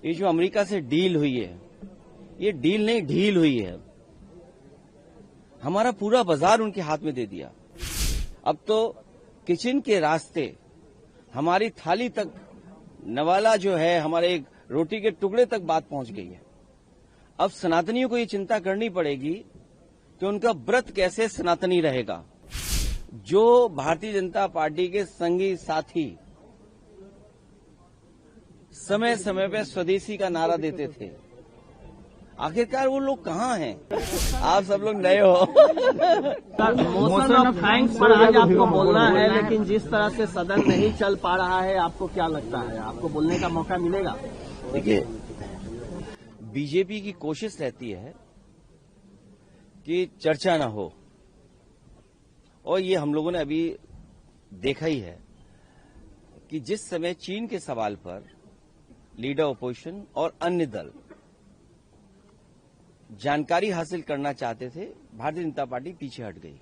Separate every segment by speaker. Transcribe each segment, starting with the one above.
Speaker 1: ये जो अमेरिका से डील हुई है, ये डील नहीं ढील हुई है। हमारा पूरा बाजार उनके हाथ में दे दिया। अब तो किचन के रास्ते हमारी थाली तक, नवाला जो है हमारे रोटी के टुकड़े तक बात पहुंच गई है। अब सनातनियों को ये चिंता करनी पड़ेगी कि उनका व्रत कैसे सनातनी रहेगा। जो भारतीय जनता पार्टी के संगी साथी समय समय पे स्वदेशी का नारा देते थे, आखिरकार वो लोग कहाँ हैं? आप सब लोग नए हो।
Speaker 2: मोशन ऑफ थैंक्स पर आज आपको बोलना है, लेकिन जिस तरह से सदन नहीं चल पा रहा है, आपको क्या लगता है, आपको बोलने का मौका मिलेगा?
Speaker 1: देखिए, बीजेपी की कोशिश रहती है कि चर्चा ना हो, और ये हम लोगों ने अभी देखा ही है कि जिस समय चीन के सवाल पर लीडर ऑपोजिशन और अन्य दल जानकारी हासिल करना चाहते थे, भारतीय जनता पार्टी पीछे हट गई।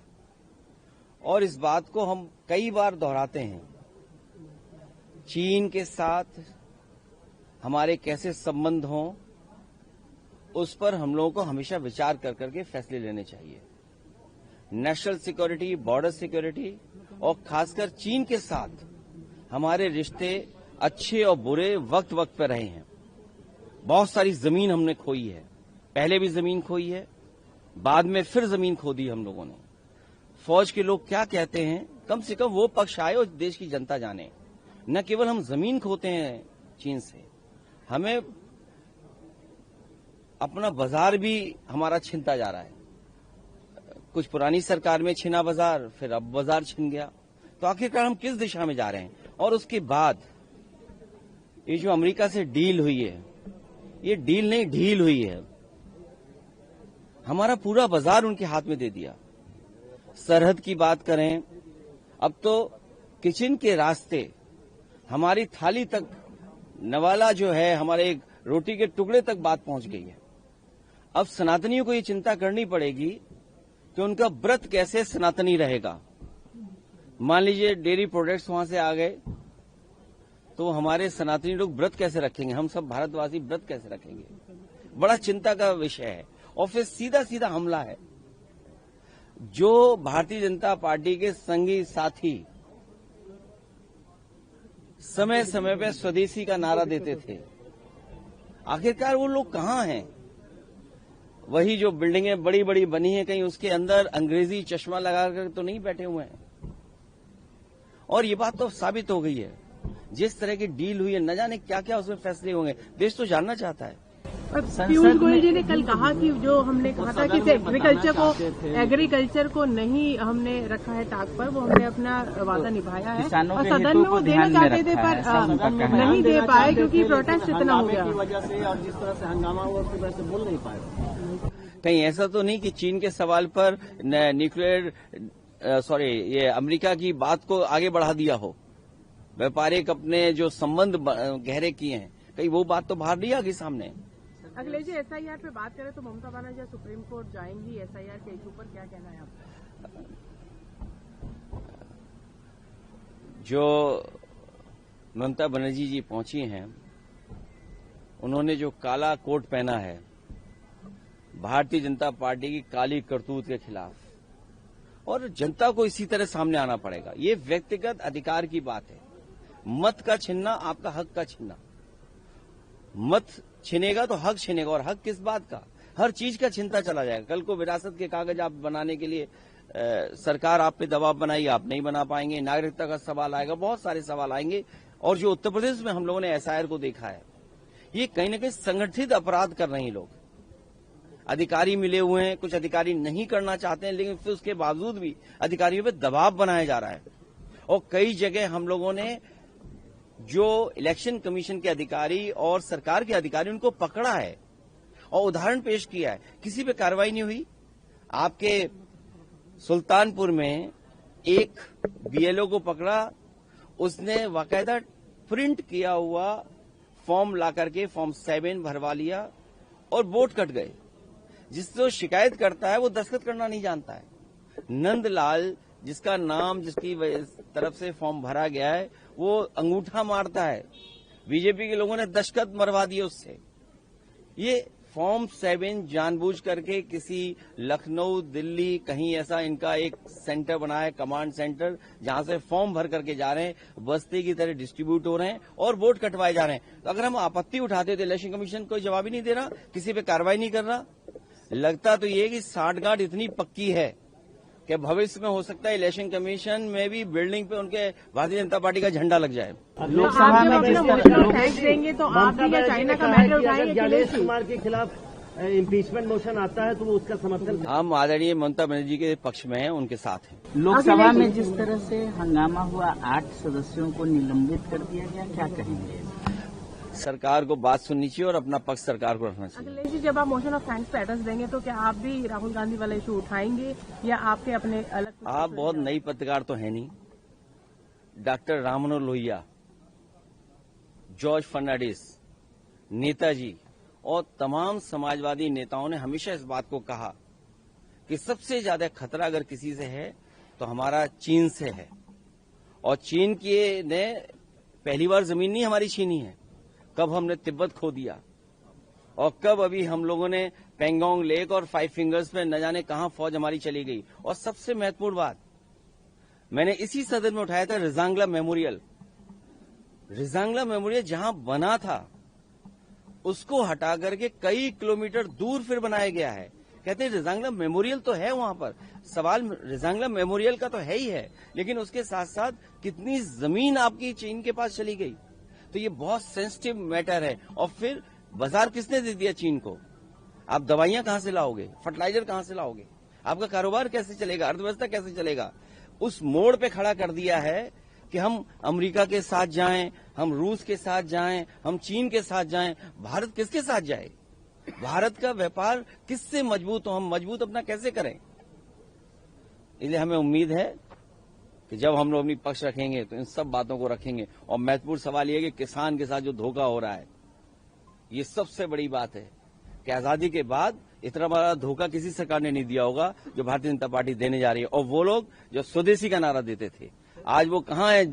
Speaker 1: और इस बात को हम कई बार दोहराते हैं, चीन के साथ हमारे कैसे संबंध हों, उस पर हम लोगों को हमेशा विचार कर करके फैसले लेने चाहिए। नेशनल सिक्योरिटी, बॉर्डर सिक्योरिटी और खासकर चीन के साथ हमारे रिश्ते अच्छे और बुरे वक्त वक्त पर रहे हैं। बहुत सारी जमीन हमने खोई है, पहले भी जमीन खोई है, बाद में फिर जमीन खो दी हम लोगों ने। फौज के लोग क्या कहते हैं, कम से कम वो पक्ष आए और देश की जनता जाने। न केवल हम जमीन खोते हैं चीन से, हमें अपना बाजार भी हमारा छिनता जा रहा है। कुछ पुरानी सरकार में छिना बाजार, फिर अब बाजार छिन गया। तो आखिरकार हम किस दिशा में जा रहे हैं? और उसके बाद ये जो अमेरिका से डील हुई है, ये डील नहीं ढील हुई है। हमारा पूरा बाजार उनके हाथ में दे दिया। सरहद की बात करें, अब तो किचन के रास्ते हमारी थाली तक, नवाला जो है हमारे रोटी के टुकड़े तक बात पहुंच गई है। अब सनातनियों को ये चिंता करनी पड़ेगी कि उनका व्रत कैसे सनातनी रहेगा। मान लीजिए डेयरी प्रोडक्ट्स वहां से आ गए, तो हमारे सनातनी लोग व्रत कैसे रखेंगे? हम सब भारतवासी व्रत कैसे रखेंगे? बड़ा चिंता का विषय है। और फिर सीधा सीधा हमला है। जो भारतीय जनता पार्टी के संगी साथी समय समय पे स्वदेशी का नारा देते थे, आखिरकार वो लोग कहाँ हैं? वही जो बिल्डिंगें बड़ी बड़ी बनी हैं, कहीं उसके अंदर अंग्रेजी चश्मा लगाकर तो नहीं बैठे हुए हैं। और ये बात तो साबित हो गई है, जिस तरह की डील हुई है, न जाने क्या क्या उसमें फैसले होंगे। देश तो जानना चाहता है।
Speaker 3: पीयूष गोयल जी ने कल कहा कि जो हमने कहा था कि एग्रीकल्चर को नहीं हमने रखा है टाक पर, वो हमने अपना वादा निभाया है, और सदन में वो देना चाहते थे पर नहीं दे पाए क्योंकि प्रोटेस्ट इतना हो गया
Speaker 2: वजह से, और जिस तरह से हंगामा हुआ उसकी वजह से बोल नहीं पाए।
Speaker 1: कहीं ऐसा तो नहीं कि चीन के सवाल पर न्यूक्लियर ये अमेरिका की बात को आगे बढ़ा दिया हो, व्यापारिक अपने जो संबंध गहरे किए हैं, कहीं वो बात तो बाहर नहीं आ गई सामने।
Speaker 3: अखिलेश जी, एसआईआर पे बात करें तो ममता बनर्जी सुप्रीम कोर्ट जाएंगी एसआईआर के इशू पर, क्या कहना है आपका?
Speaker 1: जो ममता बनर्जी जी पहुंची हैं, उन्होंने जो काला कोट पहना है भारतीय जनता पार्टी की काली करतूत के खिलाफ, और जनता को इसी तरह सामने आना पड़ेगा। ये व्यक्तिगत अधिकार की बात है। मत का छीनना आपका हक का छीनना। मत छिनेगा तो हक छिनेगा, और हक किस बात का? हर चीज का छिनता चला जाएगा। कल को विरासत के कागज आप बनाने के लिए सरकार आप पे दबाव बनाई, आप नहीं बना पाएंगे। नागरिकता का सवाल आएगा, बहुत सारे सवाल आएंगे। और जो उत्तर प्रदेश में हम लोगों ने एसआईआर को देखा है, ये कहीं न कहीं संगठित अपराध कर रहे हैं लोग। अधिकारी मिले हुए हैं, कुछ अधिकारी नहीं करना चाहते हैं, लेकिन फिर उसके बावजूद भी अधिकारियों पे दबाव बनाया जा रहा है। और कई जगह हम लोगों ने जो इलेक्शन कमीशन के अधिकारी और सरकार के अधिकारी, उनको पकड़ा है और उदाहरण पेश किया है, किसी पे कार्रवाई नहीं हुई। आपके सुल्तानपुर में एक बीएलओ को पकड़ा, उसने बाकायदा प्रिंट किया हुआ फॉर्म ला करके फॉर्म 7 भरवा लिया और वोट कट गए। जिससे शिकायत करता है वो दस्तखत करना नहीं जानता है। नंदलाल, जिसका नाम, जिसकी तरफ से फॉर्म भरा गया है, वो अंगूठा मारता है। बीजेपी के लोगों ने दशकत मरवा दिए उससे। ये फॉर्म 7 जानबूझ करके किसी लखनऊ, दिल्ली, कहीं ऐसा इनका एक सेंटर बना है, कमांड सेंटर, जहां से फॉर्म भर करके जा रहे हैं, बस्ती की तरह डिस्ट्रीब्यूट हो रहे हैं और वोट कटवाए जा रहे हैं। तो अगर हम आपत्ति उठाते तो इलेक्शन कमीशन कोई जवाब ही नहीं दे रहा, किसी पे कार्रवाई नहीं कर रहा। लगता तो ये कि साठगांठ इतनी पक्की है कि भविष्य में हो सकता है इलेक्शन कमीशन में भी बिल्डिंग पे उनके भारतीय जनता पार्टी का झंडा लग जाए।
Speaker 2: लोकसभा में जिस तरह
Speaker 3: टैक्स देंगे तो आप भी क्या चाइना का मैटर उठाएंगे?
Speaker 4: ज्ञानेश कुमार के खिलाफ इम्पीचमेंट मोशन आता है तो वो उसका समर्थन
Speaker 1: हम आदरणीय ममता बनर्जी के पक्ष में हैं, उनके साथ हैं।
Speaker 2: लोकसभा में जिस तरह से हंगामा हुआ, 8 सदस्यों को निलंबित कर दिया गया, क्या कहेंगे?
Speaker 1: सरकार को बात सुननी चाहिए और अपना पक्ष सरकार को रखना चाहिए।
Speaker 3: अखिलेश जी, जब आप मोशन ऑफ थैंक्स पे एड्रेस देंगे तो क्या आप भी राहुल गांधी वाला इशू उठाएंगे या आपके अपने अलग?
Speaker 1: आप बहुत नई पत्रकार तो है नहीं। डॉक्टर राम मनोहर लोहिया, जॉर्ज फर्नांडिस, नेताजी और तमाम समाजवादी नेताओं ने हमेशा इस बात को कहा कि सबसे ज्यादा खतरा अगर किसी से है तो हमारा चीन से है। और चीन की ने पहली बार जमीन नहीं हमारी छीनी है। कब हमने तिब्बत खो दिया और कब अभी हम लोगों ने पेंगोंग लेक और 5 फिंगर्स पे न जाने कहां फौज हमारी चली गई। और सबसे महत्वपूर्ण बात मैंने इसी सदन में उठाया था, रिजांगला मेमोरियल। रिजांगला मेमोरियल जहां बना था उसको हटा करके कई किलोमीटर दूर फिर बनाया गया है। कहते हैं रिजांगला मेमोरियल तो है वहां पर, सवाल रिजांगला मेमोरियल का तो है ही है, लेकिन उसके साथ साथ कितनी जमीन आपकी चीन के पास चली गई। तो ये बहुत सेंसिटिव मैटर है। और फिर बाजार किसने दे दिया चीन को? आप दवाइयां कहां से लाओगे, फर्टिलाइजर कहां से लाओगे, आपका कारोबार कैसे चलेगा, अर्थव्यवस्था कैसे चलेगा? उस मोड़ पे खड़ा कर दिया है कि हम अमेरिका के साथ जाएं, हम रूस के साथ जाएं, हम चीन के साथ जाएं। भारत किसके साथ जाए? भारत का व्यापार किससे मजबूत हो? हम मजबूत अपना कैसे करें? इसलिए हमें उम्मीद है कि जब हम लोग अपनी पक्ष रखेंगे तो इन सब बातों को रखेंगे। और महत्वपूर्ण सवाल यह है कि किसान के साथ जो धोखा हो रहा है, ये सबसे बड़ी बात है कि आजादी के बाद इतना बड़ा धोखा किसी सरकार ने नहीं दिया होगा जो भारतीय जनता पार्टी देने जा रही है। और वो लोग जो स्वदेशी का नारा देते थे, आज वो कहां है?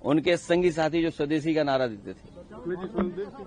Speaker 1: उनके संगी साथी जो स्वदेशी का नारा देते थे।